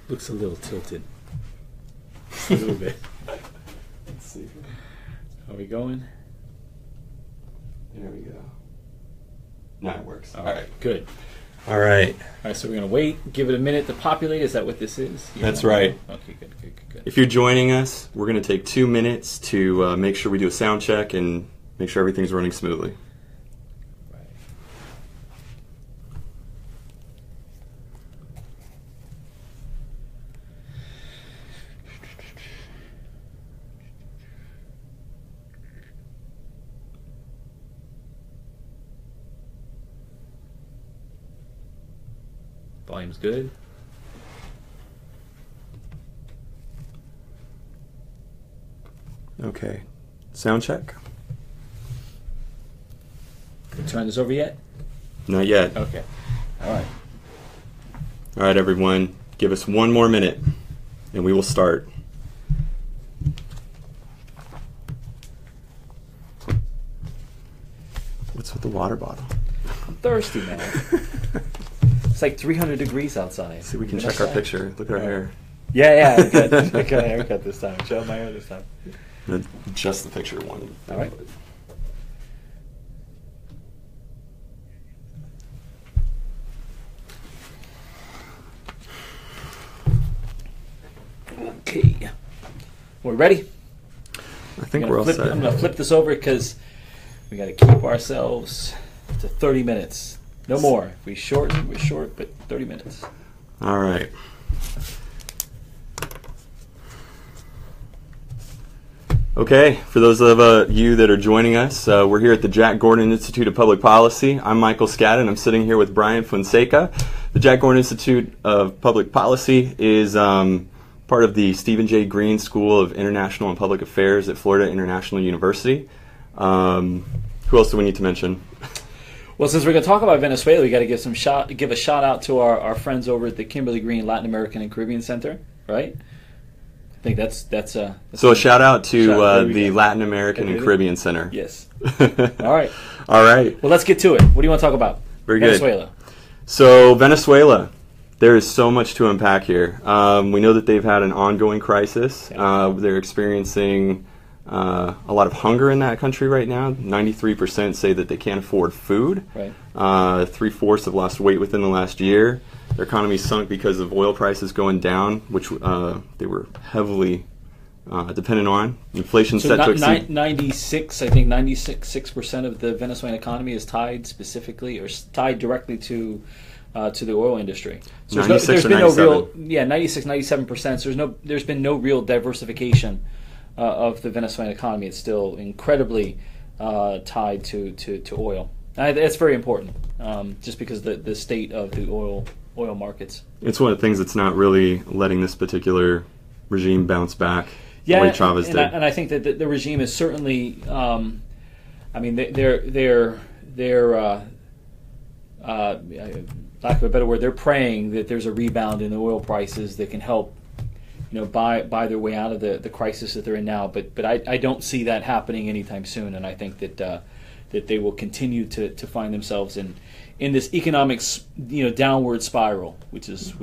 Looks a little tilted. A little bit. Let's see. Are we going? There we go. Now it works. All right. Good. All right. All right, so we're going to wait, give it a minute to populate. Is that what this is? That's right. Okay, good. If you're joining us, we're going to take 2 minutes to make sure we do a sound check and make sure everything's running smoothly. Right. Volume's good. Okay. Sound check? Turn this over yet? Not yet. Okay. All right. All right, everyone. Give us 1 more minute, and we will start. What's with the water bottle? I'm thirsty, man. It's like 300 degrees outside. See, we can check our picture. Look at our hair. Yeah. I got a haircut this time. Show my hair this time. Just the picture one. All right. Okay. We're ready? I think we're all set. I'm going to flip this over because we got to keep ourselves to 30 minutes. No more. If we shorten, we're short, but 30 minutes. All right. Okay, for those of you that are joining us, we're here at the Jack Gordon Institute of Public Policy. I'm Michael Scadden. I'm sitting here with Brian Fonseca. The Jack Gordon Institute of Public Policy is part of the Stephen J. Green School of International and Public Affairs at Florida International University. Who else do we need to mention? Well, since we're going to talk about Venezuela, we got to give a shout out to our friends over at the Kimberly Green Latin American and Caribbean Center, right? I think that's so a shout out to the Latin American and Caribbean Center. Yes. All right. All right. Well, let's get to it. What do you want to talk about? Very Venezuela. Good. So Venezuela, there is so much to unpack here. We know that they've had an ongoing crisis. They're experiencing a lot of hunger in that country right now. 93% say that they can't afford food. Right. 3/4 have lost weight within the last year. Their economy sunk because of oil prices going down, which they were heavily dependent on. Inflation set to exceed 96% of the Venezuelan economy is tied specifically or tied directly to the oil industry. So 96 or 97. 96, 97%. So there's been no real diversification of the Venezuelan economy. It's still incredibly tied to oil. That's very important, just because the state of the oil markets. It's one of the things that's not really letting this particular regime bounce back the way Chavez did. And I think that the regime is certainly, I mean, they're lack of a better word, they're praying that there's a rebound in the oil prices that can help, buy their way out of the crisis that they're in now. But I don't see that happening anytime soon, and I think that they will continue to find themselves in this economic downward spiral, which is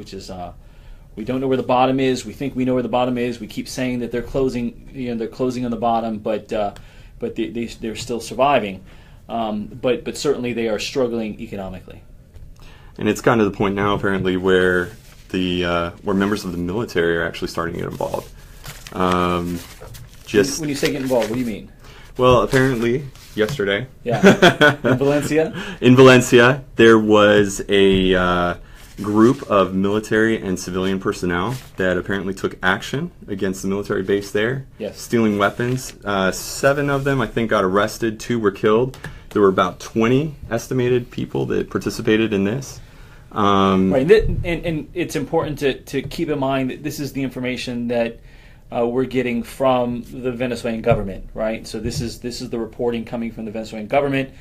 we don't know where the bottom is. We think we know where the bottom is. We keep saying that they're closing on the bottom, but they're still surviving. But certainly they are struggling economically. And it's gotten to the point now, apparently, where where members of the military are actually starting to get involved. When you say get involved, what do you mean? Well, apparently, yesterday, in Valencia, there was a group of military and civilian personnel that apparently took action against the military base there, stealing weapons. 7 of them, I think, got arrested. 2 were killed. There were about 20 estimated people that participated in this. Right, and it's important to keep in mind that this is the information that we're getting from the Venezuelan government, right? So this is the reporting coming from the Venezuelan government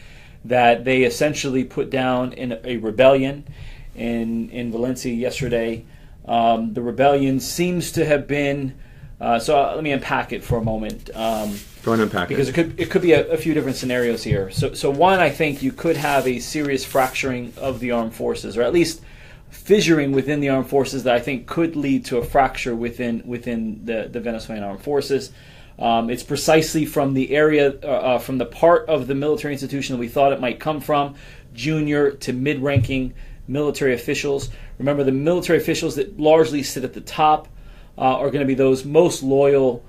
that they essentially put down in a rebellion in Valencia yesterday. The rebellion seems to have been. So let me unpack it for a moment. Go ahead and unpack because it could be a few different scenarios here. So one, I think you could have a serious fracturing of the armed forces, or at least fissuring within the armed forces that I think could lead to a fracture within the Venezuelan armed forces. It's precisely from the area, from the part of the military institution that we thought it might come from, junior to mid-ranking military officials. Remember, the military officials that largely sit at the top are going to be those most loyal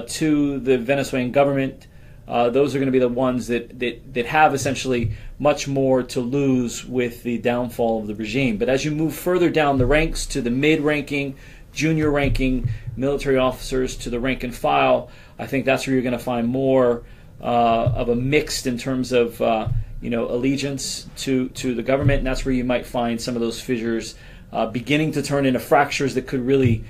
to the Venezuelan government. Those are going to be the ones that have essentially much more to lose with the downfall of the regime. But as you move further down the ranks to the mid-ranking, junior-ranking military officers, to the rank and file, I think that's where you're going to find more of a mixed in terms of allegiance to the government, and that's where you might find some of those fissures beginning to turn into fractures that could really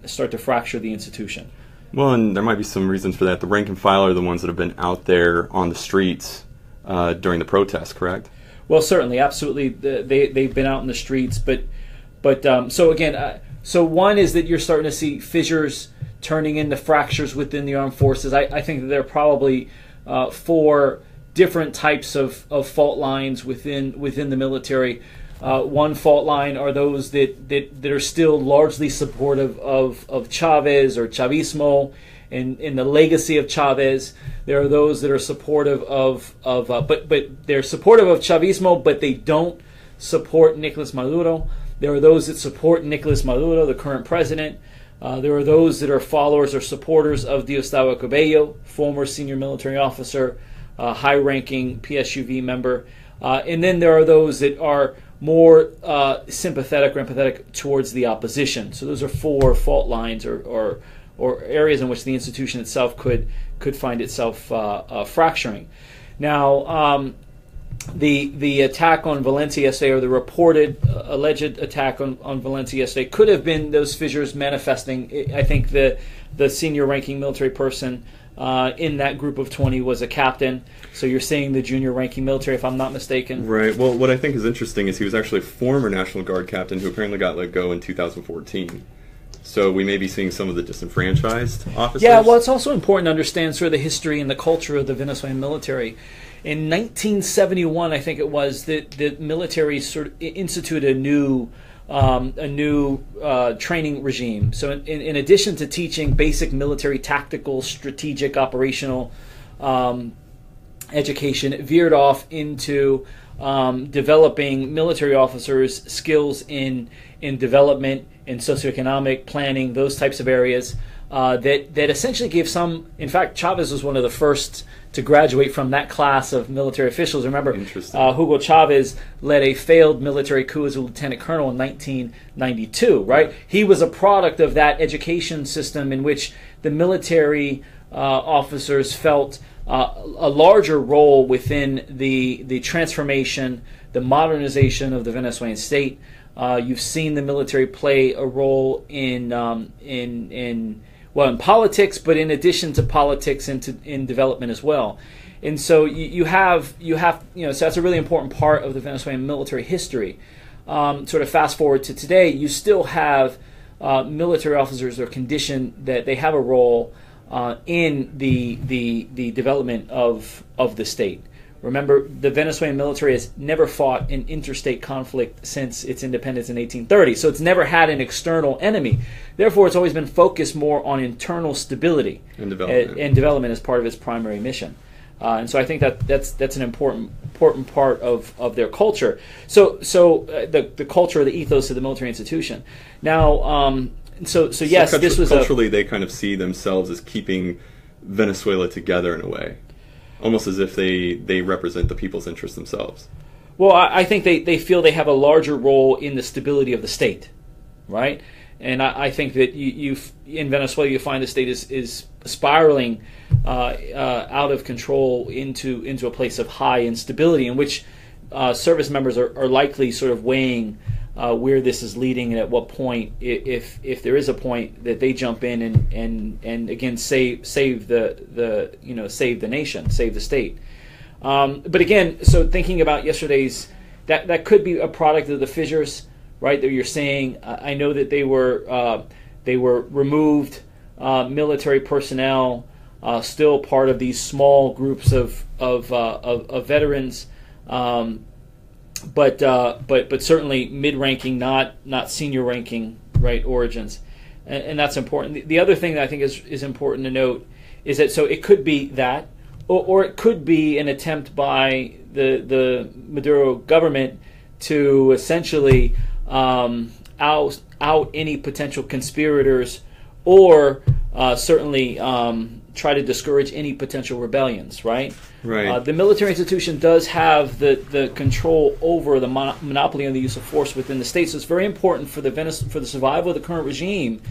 start to fracture the institution. Well, and there might be some reasons for that. The rank and file are the ones that have been out there on the streets during the protests, correct? Well, certainly, absolutely. They've been out in the streets, but so again, so one is that you're starting to see fissures turning into fractures within the armed forces. I think that there are probably 4 different types of fault lines within the military. One fault line are those that are still largely supportive of Chavez or Chavismo and in the legacy of Chavez. There are those that are supportive but they're supportive of Chavismo, but they don't support Nicolas Maduro. There are those that support Nicolas Maduro, the current president. There are those that are followers or supporters of Diosdado Cabello, former senior military officer, high-ranking PSUV member. And then there are those that are more sympathetic or empathetic towards the opposition. So those are 4 fault lines or areas in which the institution itself could find itself fracturing. Now, the attack on Valencia yesterday, or the reported alleged attack on Valencia yesterday, could have been those fissures manifesting. I think the senior ranking military person in that group of 20 was a captain. So you're saying the junior ranking military, if I'm not mistaken. Right. Well, what I think is interesting is he was actually a former National Guard captain who apparently got let go in 2014. So we may be seeing some of the disenfranchised officers. Yeah, well, it's also important to understand sort of the history and the culture of the Venezuelan military. In 1971, I think it was, that the military sort of instituted a new training regime. So in addition to teaching basic military tactical, strategic, operational education, it veered off into developing military officers' skills in development, in socioeconomic planning, those types of areas that essentially gave some. In fact, Chavez was one of the first to graduate from that class of military officials. Remember, Hugo Chavez led a failed military coup as a lieutenant colonel in 1992, right? He was a product of that education system in which the military officers felt a larger role within the transformation, the modernization of the Venezuelan state. You've seen the military play a role in politics, but in addition to politics, in development as well. And so you have so that's a really important part of the Venezuelan military history. Sort of fast forward to today, you still have military officers are conditioned that they have a role in the development of the state. Remember, the Venezuelan military has never fought an interstate conflict since its independence in 1830, so it's never had an external enemy. Therefore, it's always been focused more on internal stability and development as part of its primary mission. And so I think that's an important part of their culture. So the culture or the ethos of the military institution. Now, so yes, this was culturally they kind of see themselves as keeping Venezuela together in a way. Almost as if they represent the people's interests themselves. Well, I think they feel they have a larger role in the stability of the state, right? And I think that you in Venezuela you find the state is spiraling out of control into a place of high instability, in which service members are likely sort of weighing where this is leading and at what point, if there is a point, that they jump in and again save the nation, save the state. But again, so thinking about yesterday's, that could be a product of the fissures, right? That you're saying. I know that they were removed military personnel, still part of these small groups of veterans. but certainly mid-ranking, not senior ranking, right, origins, and that's important. The other thing that I think is important to note is that so it could be that, or it could be an attempt by the Maduro government to essentially out any potential conspirators, or certainly try to discourage any potential rebellions, right? Right. The military institution does have the control over the monopoly on the use of force within the state, so it's very important for the survival of the current regime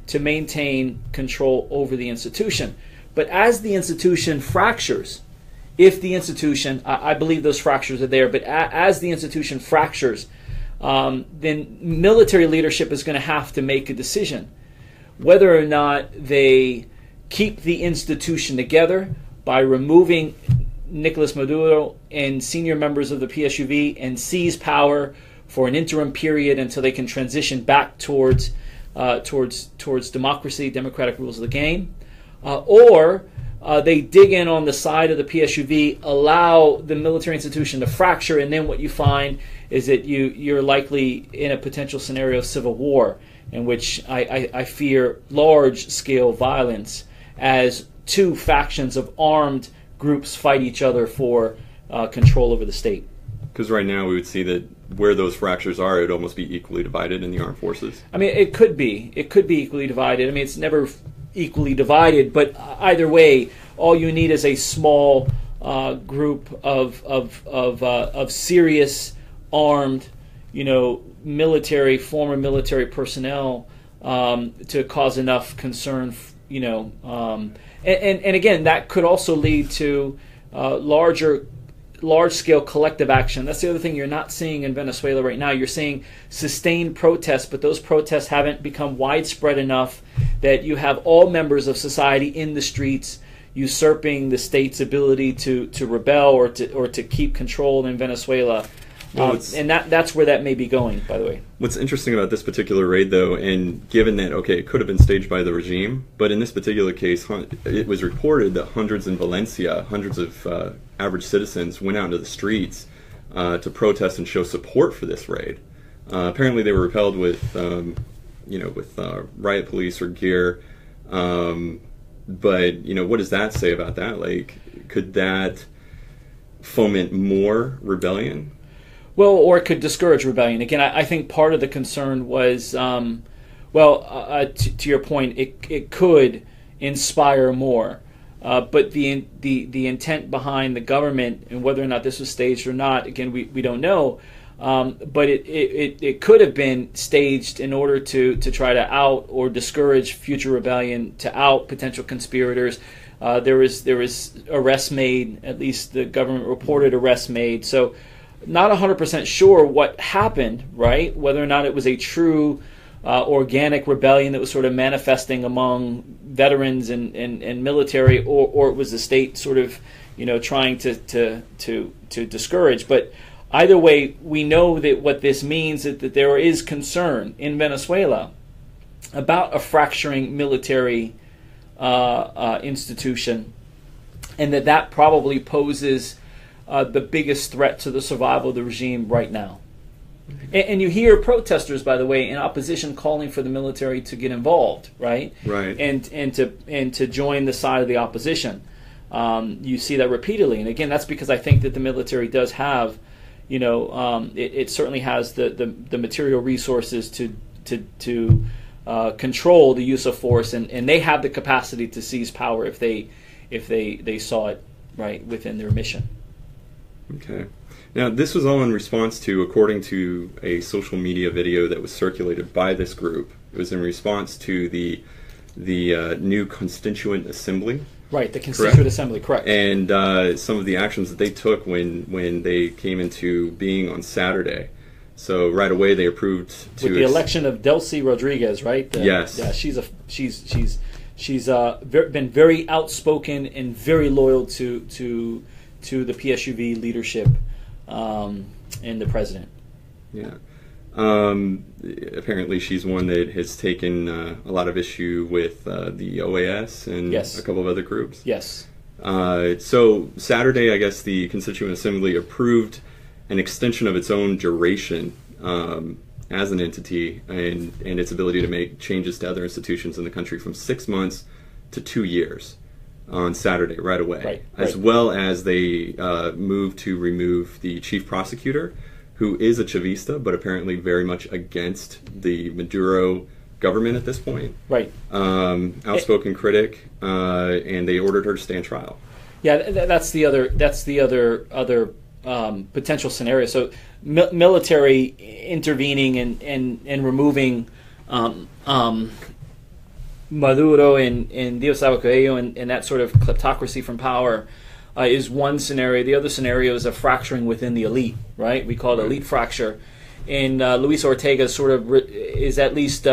to maintain control over the institution. But as the institution fractures, if the institution, I believe those fractures are there, but as the institution fractures, then military leadership is going to have to make a decision whether or not they keep the institution together by removing Nicolas Maduro and senior members of the PSUV and seize power for an interim period until they can transition back towards democracy, democratic rules of the game, or they dig in on the side of the PSUV, allow the military institution to fracture, and then what you find is that you're likely in a potential scenario of civil war, in which I fear large-scale violence as two factions of armed groups fight each other for control over the state. Because right now we would see that where those fractures are, it would almost be equally divided in the armed forces. I mean, it could be equally divided. I mean, it's never equally divided, but either way, all you need is a small group of serious armed, former military personnel to cause enough concern, and again, that could also lead to large-scale collective action. That's the other thing you're not seeing in Venezuela right now. You're seeing sustained protests, but those protests haven't become widespread enough that you have all members of society in the streets usurping the state's ability to rebel or to keep control in Venezuela. And that's where that may be going, by the way. What's interesting about this particular raid, though, and given that, okay, it could have been staged by the regime, but in this particular case, it was reported that hundreds in Valencia, hundreds of average citizens went out into the streets to protest and show support for this raid. Apparently they were repelled with riot police or gear. But, what does that say about that? Like, could that foment more rebellion? Well, or it could discourage rebellion. Again, I think part of the concern was, to your point, it could inspire more. But the intent behind the government and whether or not this was staged or not, again, we don't know. But it could have been staged in order to try to out or discourage future rebellion, to out potential conspirators. There was arrests made, at least the government reported arrests made. So not 100% sure what happened, right? Whether or not it was a true organic rebellion that was sort of manifesting among veterans and military, or it was the state sort of trying to discourage. But either way, we know that what this means is that there is concern in Venezuela about a fracturing military institution, and that probably poses the biggest threat to the survival of the regime right now. And you hear protesters, by the way, in opposition calling for the military to get involved, right? Right. And to join the side of the opposition. You see that repeatedly, and again, that's because I think that the military does have, it certainly has the material resources to control the use of force, and they have the capacity to seize power if they saw it right within their mission. Okay. Now, this was all in response to, according to a social media video that was circulated by this group, it was in response to the new Constituent Assembly. Right, the Constituent Assembly, correct. And some of the actions that they took when they came into being on Saturday. So right away they approved with the election of Delcy Rodriguez, right? Yes. Yeah, she's been very outspoken and very loyal to the PSUV leadership and the president. Yeah. Apparently she's one that has taken a lot of issue with the OAS and yes. a couple of other groups. Yes. So Saturday, I guess the Constituent Assembly approved an extension of its own duration as an entity and its ability to make changes to other institutions in the country from 6 months to 2 years on Saturday right away, as well as they moved to remove the chief prosecutor, who is a Chavista, but apparently very much against the Maduro government at this point. Right. Outspoken critic, and they ordered her to stand trial. Yeah, that's the other potential scenario. So military intervening and removing Maduro and Diosdado Cabello and that sort of kleptocracy from power is one scenario. The other scenario is a fracturing within the elite, right? We call it elite fracture. And Luis Ortega sort of is at least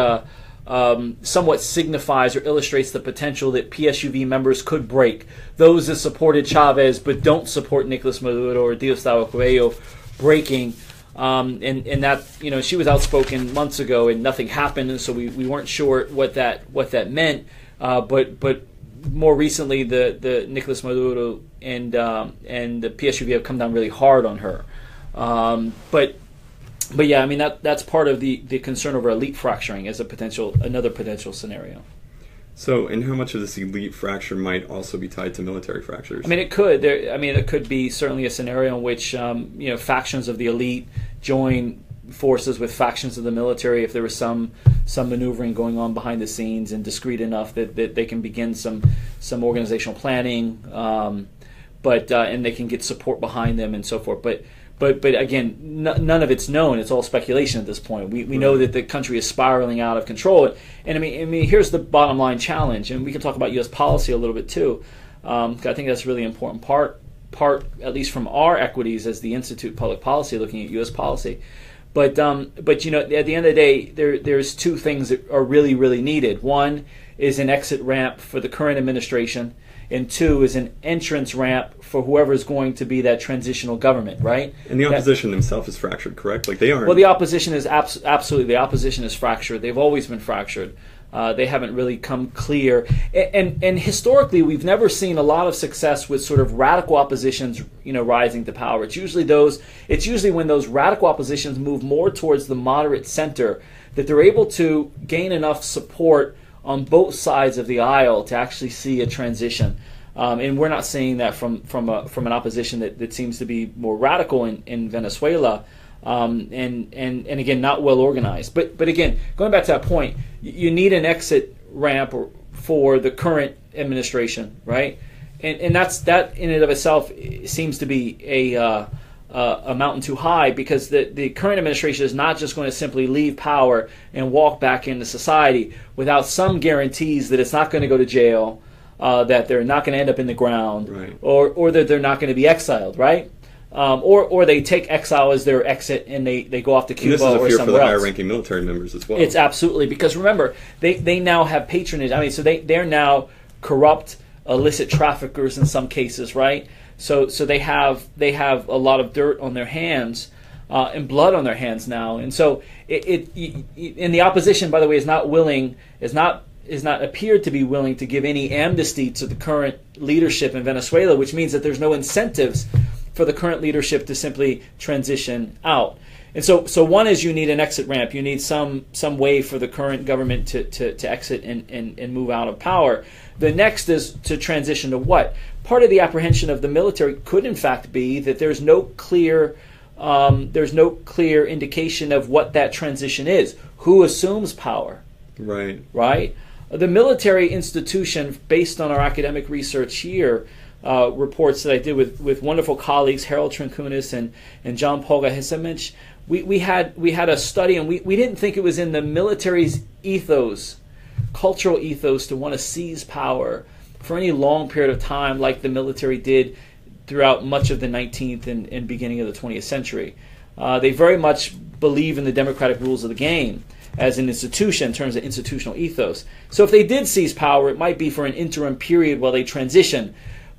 somewhat signifies or illustrates the potential that PSUV members could break. Those that supported Chavez but don't support Nicolas Maduro or Diosdado Cabello breaking. And that, she was outspoken months ago and nothing happened, and so we weren't sure what that meant. But more recently, the Nicolas Maduro and the PSUV have come down really hard on her. But yeah, I mean that's part of the concern over elite fracturing as another potential scenario. So, and how much of this elite fracture might also be tied to military fractures? I mean, it could. It could be certainly a scenario in which factions of the elite join forces with factions of the military if there was some maneuvering going on behind the scenes and discreet enough that they can begin some organizational planning, and they can get support behind them and so forth. But again, none of it's known. It's all speculation at this point. We know that the country is spiraling out of control. And I mean, here's the bottom line challenge, and we can talk about U.S. policy a little bit too. I think that's a really important part, at least from our equities as the Institute of Public Policy, looking at U.S. policy. But at the end of the day, there's two things that are really, really needed. One is an exit ramp for the current administration, and two is an entrance ramp for whoever is going to be that transitional government, right? And the opposition themselves is fractured, correct? Like they aren't. Well, the opposition is absolutely. The opposition is fractured. They've always been fractured. They haven't really come clear. And historically, we've never seen a lot of success with sort of radical oppositions, rising to power. It's usually when those radical oppositions move more towards the moderate center that they're able to gain enough support on both sides of the aisle to actually see a transition. And we're not seeing that from an opposition that seems to be more radical in Venezuela, and again, not well organized. But again, going back to that point, you need an exit ramp for the current administration, right? And that in and of itself seems to be a mountain too high, because the current administration is not just going to simply leave power and walk back into society without some guarantees that it's not going to go to jail, that they're not going to end up in the ground, right, or that they're not going to be exiled, right? Or they take exile as their exit and they go off to Cuba or somewhere else. This is a fear for the higher-ranking military members as well. It's absolutely, because remember, they now have patronage. I mean, so they're now corrupt, illicit traffickers in some cases, right? So they have a lot of dirt on their hands and blood on their hands now, and so and the opposition, by the way, is not appeared to be willing to give any amnesty to the current leadership in Venezuela, which means that there's no incentives for the current leadership to simply transition out. And so one is you need an exit ramp. You need some way for the current government to exit and move out of power. The next is to transition to what? Part of the apprehension of the military could in fact be that there's no clear indication of what that transition is. Who assumes power? Right. Right? The military institution, based on our academic research here, reports that I did with wonderful colleagues, Harold Trinkunis and John Polga Hisamich, we had a study, and we didn't think it was in the military's ethos, cultural ethos, to want to seize power for any long period of time like the military did throughout much of the 19th and beginning of the 20th century. They very much believe in the democratic rules of the game as an institution in terms of institutional ethos. So if they did seize power, it might be for an interim period while they transition.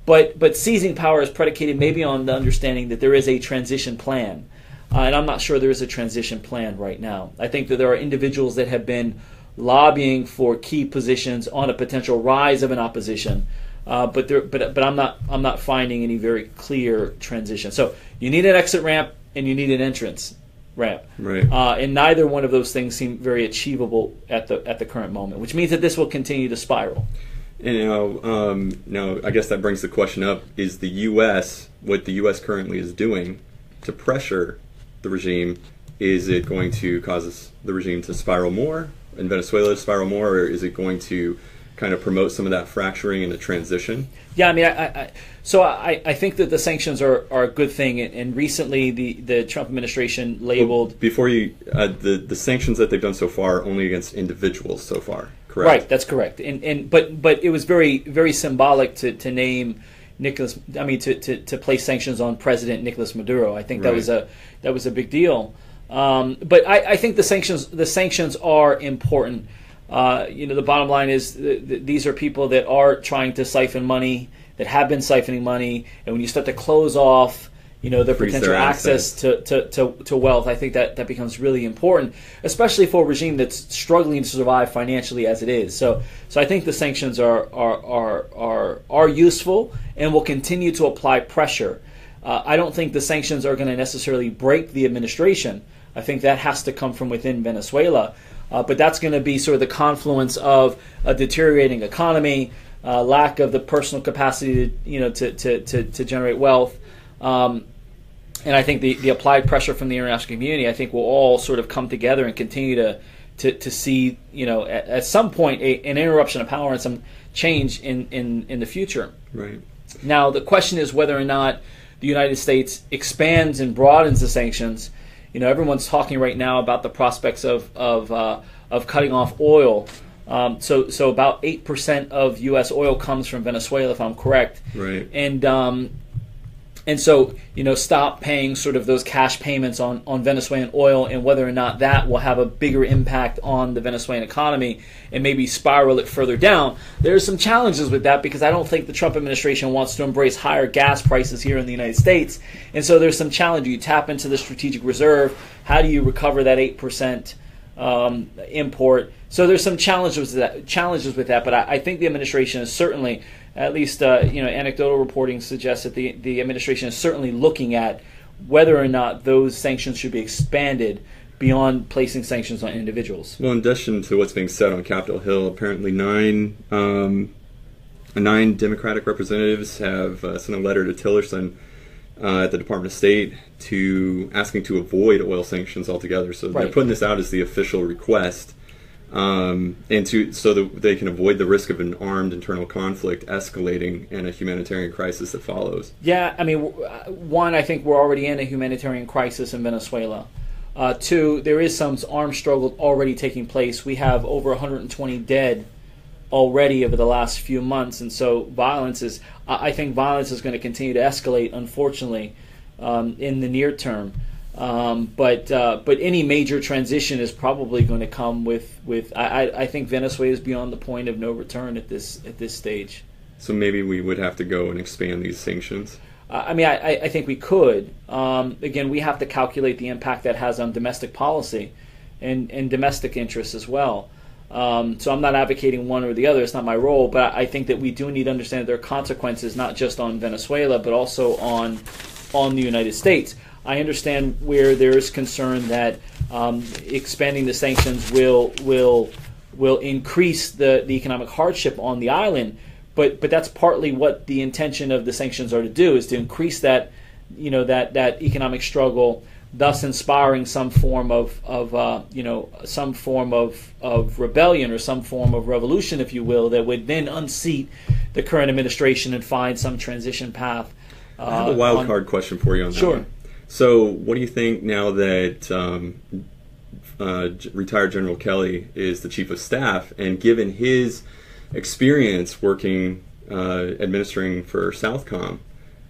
But seizing power is predicated maybe on the understanding that there is a transition plan. And I'm not sure there is a transition plan right now. I think that there are individuals that have been lobbying for key positions on a potential rise of an opposition. But I'm not finding any very clear transition. So you need an exit ramp and you need an entrance ramp. Right. And neither one of those things seem very achievable at the current moment, which means that this will continue to spiral. And now I guess that brings the question up: is the U.S. what the U.S. currently is doing to pressure the regime? Is it going to cause the regime to spiral more, and Venezuela to spiral more, or is it going to kind of promote some of that fracturing and the transition? Yeah, I mean, I think that the sanctions are a good thing, and recently the Trump administration labeled... Well, before you, the sanctions that they've done so far are only against individuals so far, correct? Right, that's correct. But it was very, very symbolic to name to place sanctions on President Nicolas Maduro. I think that was a big deal. But I think the sanctions are important. The bottom line is these are people that are trying to siphon money, that have been siphoning money, and when you start to close off, their potential access to wealth, I think that becomes really important, especially for a regime that's struggling to survive financially as it is. So I think the sanctions are useful and will continue to apply pressure. I don't think the sanctions are going to necessarily break the administration. I think that has to come from within Venezuela. But that's going to be sort of the confluence of a deteriorating economy, lack of the personal capacity to generate wealth, and I think the applied pressure from the international community, I think, will all sort of come together and continue to see at some point an interruption of power and some change in the future. Right. Now the question is whether or not the United States expands and broadens the sanctions. Everyone's talking right now about the prospects of cutting off oil. So about 8% of U.S. oil comes from Venezuela, if I'm correct. Right. And so stop paying sort of those cash payments on Venezuelan oil, and whether or not that will have a bigger impact on the Venezuelan economy and maybe spiral it further down. There's some challenges with that because I don't think the Trump administration wants to embrace higher gas prices here in the United States. And so there's some challenge. You tap into the strategic reserve. How do you recover that 8% import? So there's some challenges with that. But I think the administration is certainly, at least anecdotal reporting suggests that the administration is certainly looking at whether or not those sanctions should be expanded beyond placing sanctions on individuals. Well, in addition to what's being said on Capitol Hill, apparently nine Democratic representatives have sent a letter to Tillerson at the Department of State asking to avoid oil sanctions altogether. So they're putting this out as the official request, so that they can avoid the risk of an armed internal conflict escalating and a humanitarian crisis that follows. Yeah, I mean, one, I think we're already in a humanitarian crisis in Venezuela. Two, there is some armed struggle already taking place. We have over 120 dead already over the last few months, and so I think violence is going to continue to escalate, unfortunately, in the near term. But any major transition is probably going to come with I think Venezuela is beyond the point of no return at this stage. So maybe we would have to go and expand these sanctions. I think we could. Again, we have to calculate the impact that has on domestic policy and domestic interests as well. So I'm not advocating one or the other. It's not my role. But I think that we do need to understand that there are consequences not just on Venezuela, but also on the United States. I understand where there is concern that expanding the sanctions will increase the economic hardship on the island. But that's partly what the intention of the sanctions are to do, is to increase that economic struggle, thus inspiring some form of rebellion or some form of revolution, if you will, that would then unseat the current administration and find some transition path. I have a wild card question for you on that. Sure. One. So, what do you think now that retired General Kelly is the chief of staff, and given his experience working, administering for Southcom,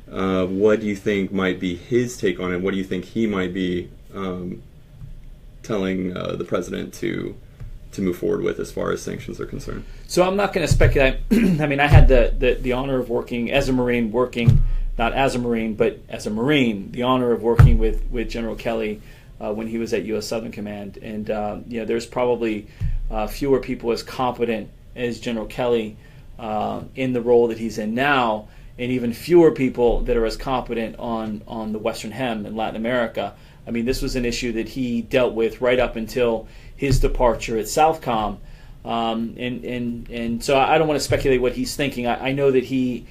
what do you think might be his take on it? What do you think he might be telling the president to move forward with as far as sanctions are concerned? So I'm not going to speculate. I mean, I had the honor of working as a Marine, not as a Marine, but as a Marine, the honor of working with General Kelly when he was at U.S. Southern Command. And there's probably fewer people as competent as General Kelly in the role that he's in now. and even fewer people that are as competent on the Western Hem in Latin America. I mean, this was an issue that he dealt with right up until his departure at Southcom. And so I don't want to speculate what he's thinking. I know that he's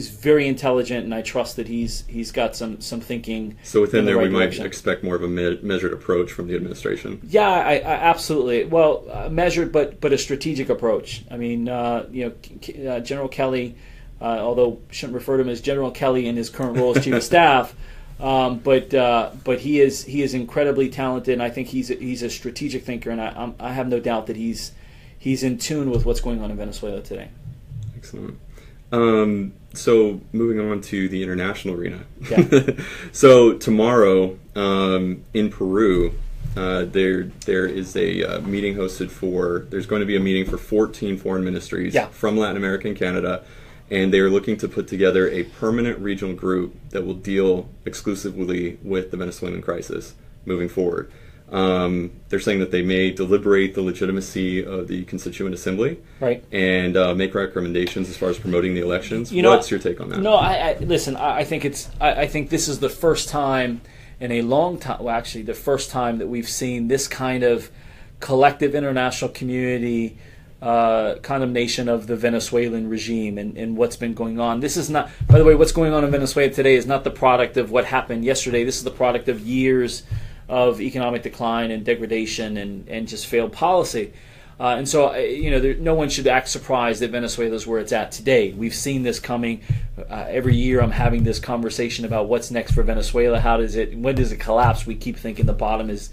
very intelligent, and I trust that he's got some thinking. So within there, right we direction. might expect more of a measured approach from the administration. Yeah, I absolutely. Well, measured, but a strategic approach. I mean, General Kelly, although shouldn't refer to him as General Kelly in his current role as Chief of Staff, but he is incredibly talented, and I think he's a strategic thinker, and I have no doubt that he's in tune with what's going on in Venezuela today. Excellent. So moving on to the international arena. Yeah. So tomorrow in Peru, there is a meeting hosted for. There's going to be a meeting for 14 foreign ministries from Latin America and Canada, and they are looking to put together a permanent regional group that will deal exclusively with the Venezuelan crisis moving forward. They're saying that they may deliberate the legitimacy of the Constituent Assembly, right, and make recommendations as far as promoting the elections. You know, what's your take on that? No, listen. I think this is the first time in a long time. Well, actually, the first time that we've seen this kind of collective international community condemnation of the Venezuelan regime and what's been going on. This is not, by the way, what's going on in Venezuela today is not the product of what happened yesterday. This is the product of years of economic decline and degradation and just failed policy. And so, no one should act surprised that Venezuela is where it's at today. We've seen this coming. Every year I'm having this conversation about what's next for Venezuela. When does it collapse? We keep thinking the bottom is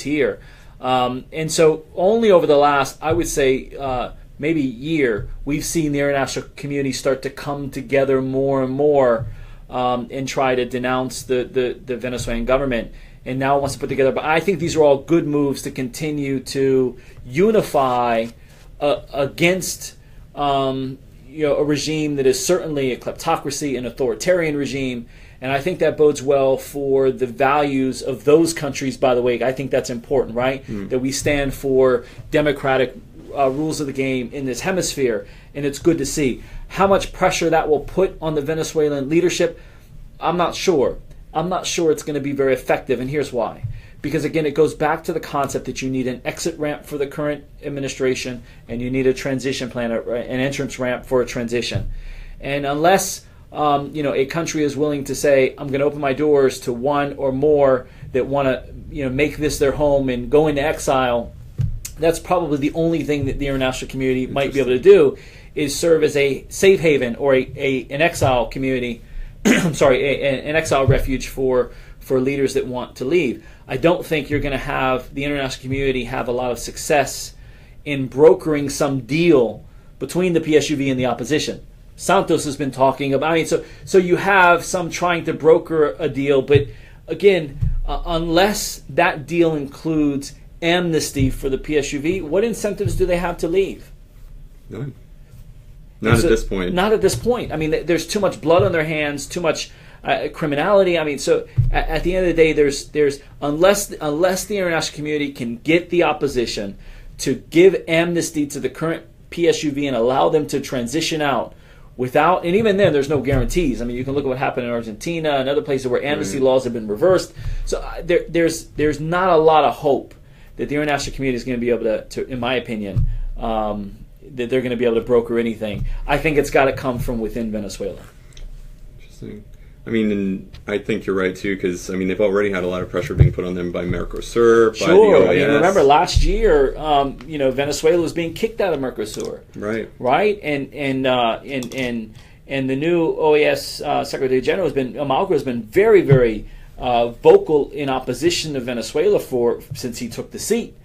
here. And so only over the last, I would say, maybe year, we've seen the international community start to come together more and more and try to denounce the Venezuelan government. And now it wants to put together. But I think these are all good moves to continue to unify against a regime that is certainly a kleptocracy, an authoritarian regime. And I think that bodes well for the values of those countries, by the way. I think that's important, right? That we stand for democratic rules of the game in this hemisphere. And it's good to see. How much pressure that will put on the Venezuelan leadership, I'm not sure. I'm not sure it's going to be very effective, and here's why. Because, again, it goes back to the concept that you need an exit ramp for the current administration and you need a transition plan, an entrance ramp for a transition. And unless a country is willing to say, I'm going to open my doors to one or more that want to make this their home and go into exile, that's probably the only thing that the international community might be able to do is serve as a safe haven or an exile community. I'm sorry, an exile refuge for leaders that want to leave. I don't think you're going to have the international community have a lot of success in brokering some deal between the PSUV and the opposition. Santos has been talking about, so you have some trying to broker a deal, but again, unless that deal includes amnesty for the PSUV, what incentives do they have to leave? None. Not at this point. Not at this point. I mean, there's too much blood on their hands, too much criminality. I mean, so at the end of the day, there's unless the international community can get the opposition to give amnesty to the current PSUV and allow them to transition out without, and even then, there's no guarantees. I mean, you can look at what happened in Argentina and other places where amnesty laws have been reversed. So there's not a lot of hope that the international community is going to be able to in my opinion, that they're going to be able to broker anything. I think it's got to come from within Venezuela. Interesting. I mean, and I think you're right too, because I mean they've already had a lot of pressure being put on them by Mercosur, by the OAS. I mean, remember last year, Venezuela was being kicked out of Mercosur. Right. And the new OAS Secretary General Amalgro has been very, very vocal in opposition to Venezuela since he took the seat.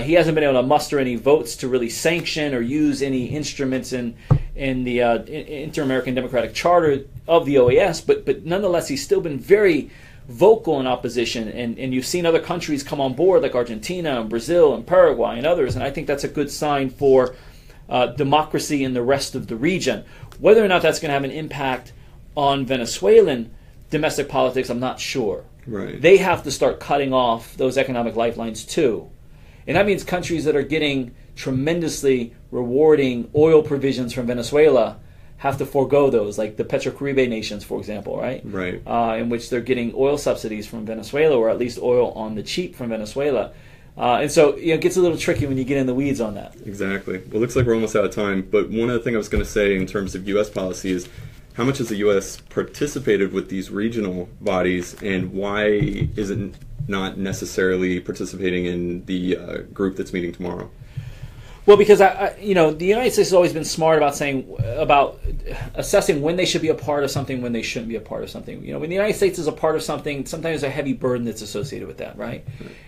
He hasn't been able to muster any votes to really sanction or use any instruments in the Inter-American Democratic Charter of the OAS, but nonetheless, he's still been very vocal in opposition, and you've seen other countries come on board like Argentina and Brazil and Paraguay and others, and I think that's a good sign for democracy in the rest of the region. Whether or not that's going to have an impact on Venezuelan domestic politics, I'm not sure. Right. They have to start cutting off those economic lifelines too. And that means countries that are getting tremendously rewarding oil provisions from Venezuela have to forego those, like the Petrocaribe nations, for example, right? Right. In which they're getting oil subsidies from Venezuela, or at least oil on the cheap from Venezuela. And so it gets a little tricky when you get in the weeds on that. Exactly. Well, it looks like we're almost out of time, but one other thing I was going to say in terms of U.S. policy is how much has the U.S. participated with these regional bodies, and why is it not necessarily participating in the group that's meeting tomorrow? Well, because the United States has always been smart about assessing when they should be a part of something, when they shouldn't be a part of something. When the United States is a part of something, sometimes there's a heavy burden that's associated with that, right?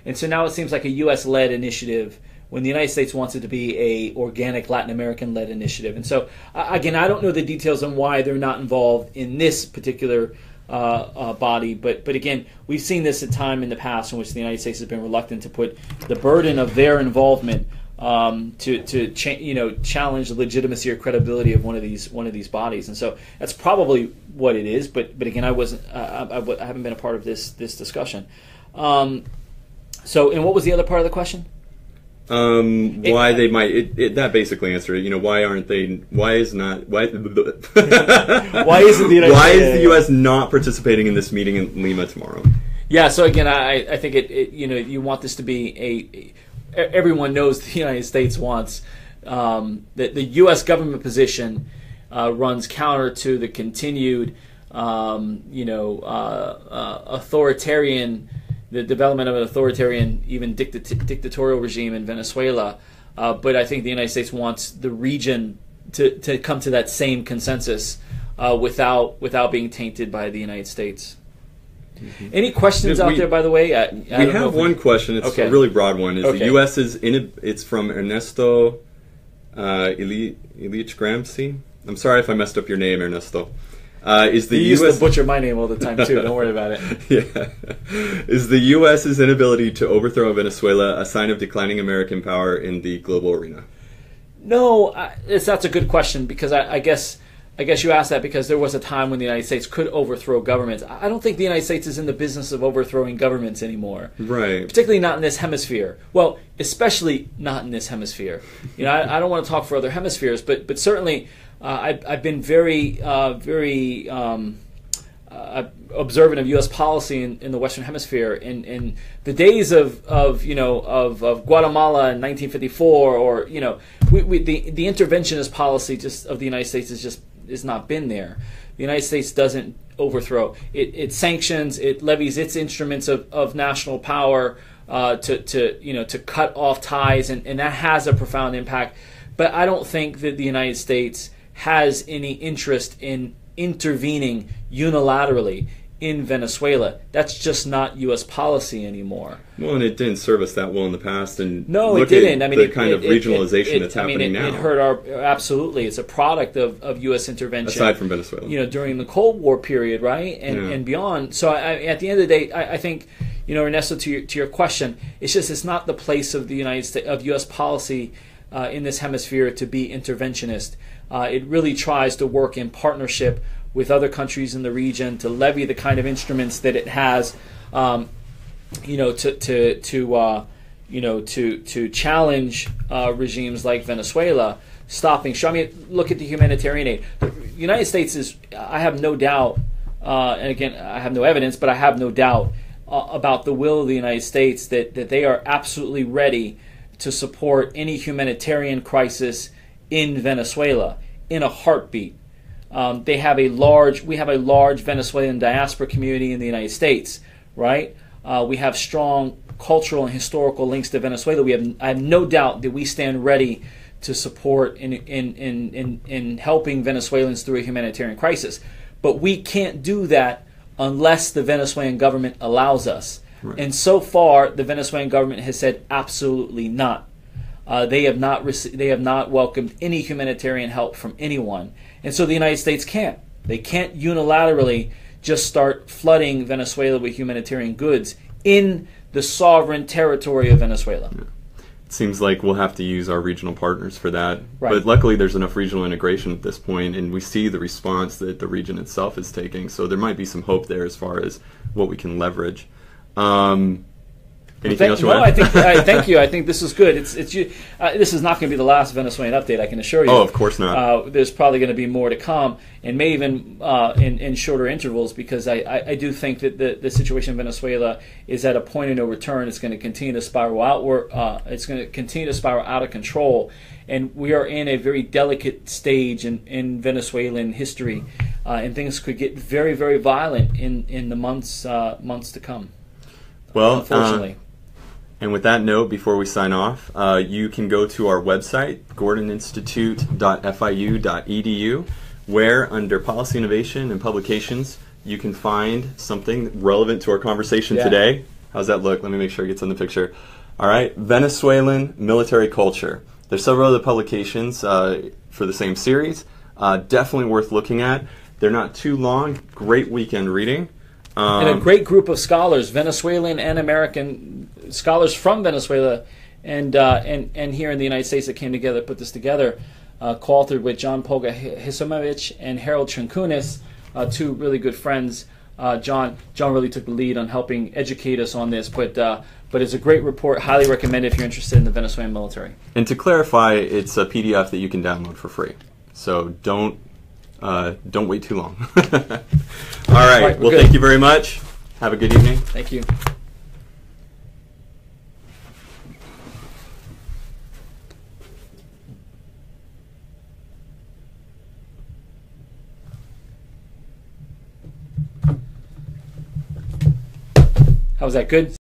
And so now it seems like a U.S.-led initiative when the United States wants it to be a organic Latin American-led initiative. And so, again, I don't know the details on why they're not involved in this particular body, but again, we've seen this at time in the past in which the United States has been reluctant to put the burden of their involvement to challenge the legitimacy or credibility of one of these bodies, and so that's probably what it is. But again, I haven't been a part of this discussion. So, and what was the other part of the question? Why they might that basically answered it. Why aren't they? Why isn't the U.S. not participating in this meeting in Lima tomorrow? Yeah. So again, I think you want this to be everyone knows the United States wants that the U.S. government position runs counter to the continued authoritarian, the development of an authoritarian, even dictatorial regime in Venezuela. But I think the United States wants the region to come to that same consensus without being tainted by the United States. Mm-hmm. Any questions out there, by the way? We have one question. It's a really broad one. Is the U.S. It's from Ernesto Ilich Gramsci. I'm sorry if I messed up your name, Ernesto. Is the you U.S. used to butcher my name all the time too. Don't worry about it. Yeah. Is the U.S.'s inability to overthrow Venezuela a sign of declining American power in the global arena? No, that's a good question, because I guess you asked that because there was a time when the United States could overthrow governments. I don't think the United States is in the business of overthrowing governments anymore. Right. Particularly not in this hemisphere. Well, especially not in this hemisphere. I don't want to talk for other hemispheres, but certainly I've been very observant of U.S. policy in the Western Hemisphere. In the days of Guatemala in 1954, or the interventionist policy just of the United States is not been there. The United States doesn't overthrow. It sanctions. It levies its instruments of national power to cut off ties, and that has a profound impact. But I don't think that the United States has any interest in intervening unilaterally in Venezuela. That's just not U.S. policy anymore. Well, and it didn't serve us that well in the past. And no, it didn't. I mean, the kind of regionalization that's happening now. It hurt absolutely. It's a product of U.S. intervention. Aside from Venezuela, during the Cold War period, right, and beyond. So at the end of the day, I think, Ernesto, to your question, it's not the place of the United States, of U.S. policy in this hemisphere to be interventionist. It really tries to work in partnership with other countries in the region to levy the kind of instruments that it has, to challenge regimes like Venezuela, stopping. I mean, look at the humanitarian aid. The United States is, I have no doubt, and again, I have no evidence, but I have no doubt about the will of the United States that they are absolutely ready to support any humanitarian crisis in Venezuela in a heartbeat. We have a large Venezuelan diaspora community in the United States, right? We have strong cultural and historical links to Venezuela. I have no doubt that we stand ready to support in helping Venezuelans through a humanitarian crisis. But we can't do that unless the Venezuelan government allows us. Right. And so far, the Venezuelan government has said absolutely not. They have not welcomed any humanitarian help from anyone. And so the United States can't. They can't unilaterally just start flooding Venezuela with humanitarian goods in the sovereign territory of Venezuela. Yeah. It seems like we'll have to use our regional partners for that. Right. But luckily there's enough regional integration at this point, and we see the response that the region itself is taking. So there might be some hope there as far as what we can leverage. Anything else you No, want? I think. Thank you. I think this is good. This is not going to be the last Venezuelan update. I can assure you. Oh, of course not. There's probably going to be more to come, and may even in shorter intervals, because I do think that the situation in Venezuela is at a point of no return. It's going to continue to spiral outward. It's going to continue to spiral out of control, and we are in a very delicate stage in Venezuelan history, and things could get very, very violent in the months to come. Well, unfortunately. And with that note, before we sign off, you can go to our website, gordoninstitute.fiu.edu, where under Policy Innovation and Publications, you can find something relevant to our conversation today. How's that look? Let me make sure it gets in the picture. All right, Venezuelan military culture. There's several other publications for the same series. Definitely worth looking at. They're not too long. Great weekend reading. And a great group of scholars, Venezuelan and American scholars from Venezuela and here in the United States, that came together to put this together, co-authored with John Polga Hisimovich and Harold Trinkunis, two really good friends. John really took the lead on helping educate us on this, but it's a great report. Highly recommend it if you're interested in the Venezuelan military. And to clarify, it's a PDF that you can download for free. So don't wait too long. All right. Well, thank you very much. Have a good evening. Thank you. How was that? Good?